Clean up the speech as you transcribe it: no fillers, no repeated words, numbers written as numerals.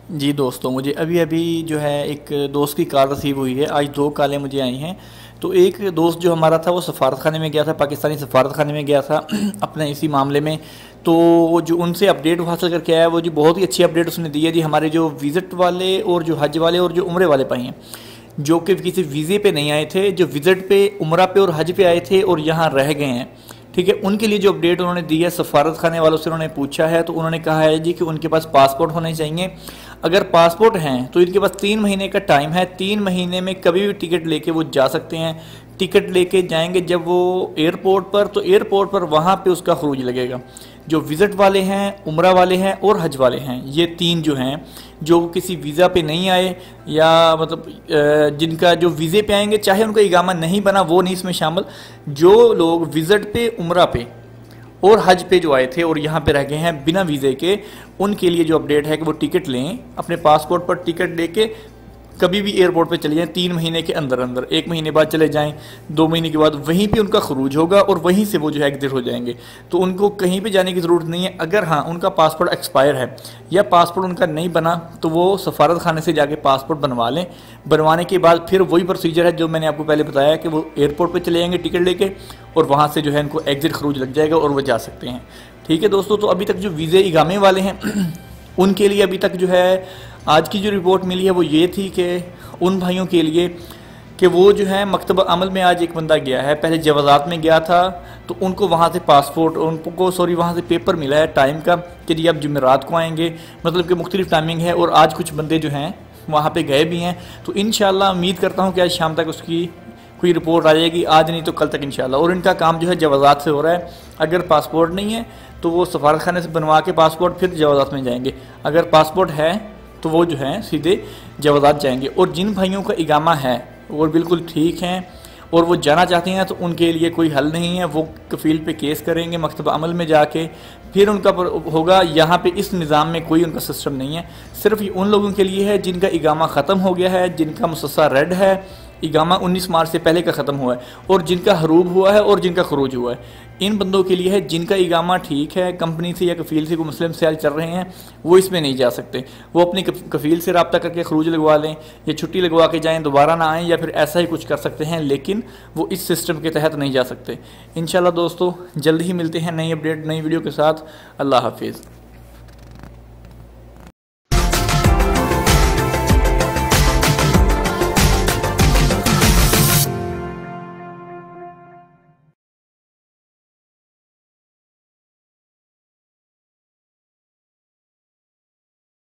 जी दोस्तों, मुझे अभी अभी जो है एक दोस्त की कॉल रिसीव हुई है। आज दो कॉलें मुझे आई हैं। तो एक दोस्त जो हमारा था वो सफारत खाने में गया था, पाकिस्तानी सफारत खाने में गया था अपने इसी मामले में। तो वो जो उनसे अपडेट हासिल करके आया, वो जो बहुत ही अच्छी अपडेट उसने दी है जी। हमारे जो विज़िट वाले और जो हज वाले और जो उम्रे वाले भाई हैं, जो कि किसी वीज़े पे नहीं आए थे, जो विज़िट पे, उम्रा पे और हज पे आए थे और यहाँ रह गए हैं, ठीक है, उनके लिए जो अपडेट उन्होंने दी है, सफारत खाने वालों से उन्होंने पूछा है तो उन्होंने कहा है जी कि उनके पास पासपोर्ट होने चाहिए। अगर पासपोर्ट हैं तो इनके पास 3 महीने का टाइम है। 3 महीने में कभी भी टिकट लेके वो जा सकते हैं। टिकट लेके जाएंगे जब वो एयरपोर्ट पर, तो एयरपोर्ट पर वहाँ पे उसका खरूज लगेगा। जो विज़िट वाले हैं, उम्रा वाले हैं और हज वाले हैं, ये तीन जो हैं, जो किसी वीज़ा पे नहीं आए या मतलब जिनका जो वीज़े पे आएंगे, चाहे उनका इकामा नहीं बना, वो नहीं इसमें शामिल। जो लोग विज़िट पे, उम्रा पे और हज पे जो आए थे और यहाँ पे रह गए हैं बिना वीज़े के, उनके लिए जो अपडेट है कि वो टिकट लें, अपने पासपोर्ट पर टिकट लेके कभी भी एयरपोर्ट पे चले जाएं 3 महीने के अंदर अंदर। 1 महीने बाद चले जाएं, 2 महीने के बाद वहीं पे उनका खरूज होगा और वहीं से वो जो है एग्जिट हो जाएंगे। तो उनको कहीं पे जाने की ज़रूरत नहीं है। अगर हाँ उनका पासपोर्ट एक्सपायर है या पासपोर्ट उनका नहीं बना, तो वो सफारत खाने से जाके पासपोर्ट बनवा लें। बनवाने के बाद फिर वही प्रोसीजर है जो मैंने आपको पहले बताया कि वो एयरपोर्ट पर चले जाएंगे टिकट लेके और वहाँ से जो है इनको एग्जिट खरूज लग जाएगा और वो जा सकते हैं। ठीक है दोस्तों, तो अभी तक जो वीज़े इकामे वाले हैं उनके लिए अभी तक जो है आज की जो रिपोर्ट मिली है वो ये थी कि उन भाइयों के लिए कि वो जो है मकतब अमल में आज एक बंदा गया है, पहले जवाज़ात में गया था, तो उनको वहाँ से पासपोर्ट, उनको वहाँ से पेपर मिला है टाइम का कि जी आप जुमेरात को आएंगे, मतलब कि मुख्तलिफ टाइमिंग है। और आज कुछ बंदे जो हैं वहाँ पे गए भी हैं। तो इंशाल्लाह उम्मीद करता हूँ कि आज शाम तक उसकी कोई रिपोर्ट आ जाएगी, आज नहीं तो कल तक इंशाल्लाह। और इनका काम जो है जवाज़ात से हो रहा है। अगर पासपोर्ट नहीं है तो वो सफारत खाने से बनवा के पासपोर्ट फिर जवाज़ात में जाएंगे। अगर पासपोर्ट है तो वो जो है सीधे जवाज़ात जाएंगे। और जिन भाइयों का इकामा है वो बिल्कुल ठीक हैं और वो जाना चाहते हैं, तो उनके लिए कोई हल नहीं है। वो कफ़ील पे केस करेंगे मकतब अमल में जाके, फिर उनका होगा। यहाँ पे इस निज़ाम में कोई उनका सिस्टम नहीं है। सिर्फ ये उन लोगों के लिए है जिनका इकामा ख़त्म हो गया है, जिनका मुसस्सा रेड है, इकामा 19 मार्च से पहले का ख़त्म हुआ है, और जिनका हरूब हुआ है और जिनका खरूज हुआ है। इन बंदों के लिए है। जिनका इकामा ठीक है, कंपनी से या कफ़ील से कोई मुस्लिम सैल चल रहे हैं, वो इसमें नहीं जा सकते। वो अपनी कफ़ील से रब्ता करके खरूज लगवा लें या छुट्टी लगवा के जाएँ, दोबारा ना आएँ, या फिर ऐसा ही कुछ कर सकते हैं, लेकिन वो इस सिस्टम के तहत नहीं जा सकते। इंशाल्लाह दोस्तों जल्द ही मिलते हैं नई अपडेट, नई वीडियो के साथ। अल्लाह हाफिज़।